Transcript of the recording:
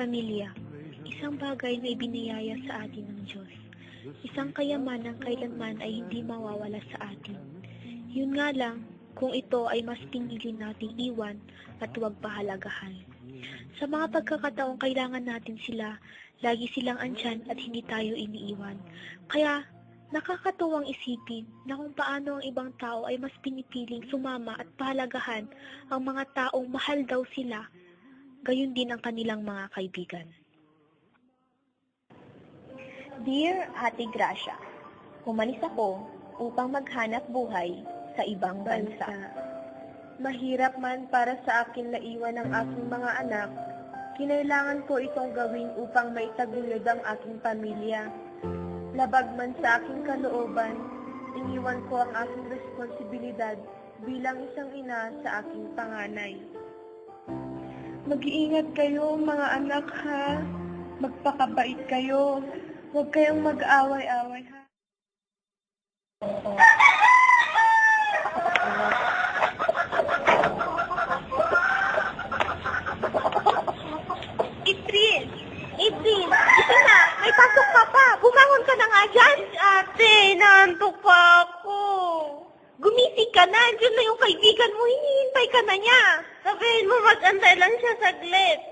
Pamilya, isang bagay na ibiniyaya sa atin ng Diyos. Isang kayamanang kailanman ay hindi mawawala sa atin. Yun nga lang, kung ito ay mas pinili nating iwan at huwag pahalagahan. Sa mga pagkakataong kailangan natin sila, lagi silang andyan at hindi tayo iniiwan. Kaya, nakakatuwang isipin na kung paano ang ibang tao ay mas pinipiling sumama at pahalagahan ang mga taong mahal daw sila, gayon din ang kanilang mga kaibigan. Dear Ate Gracia, umalis ako upang maghanap buhay sa ibang bansa. Mahirap man para sa akin na iwan ang aking mga anak, kinailangan ko itong gawin upang maitaguyod ang aking pamilya. Labag man sa aking kalooban, iniwan ko ang aking responsibilidad bilang isang ina sa aking panganay. Mag-iingat kayo mga anak ha. Magpakabait kayo. Huwag kayong mag-away-away ha. April! April! Ito na! May pasok ka pa! Bumangon ka na nga dyan! Ate, naantok pa ako. Gumising ka na! Diyan na yung kaibigan mo. Hinihintay ka na niya. Sabihin mo, mag-antay lang siya saglit.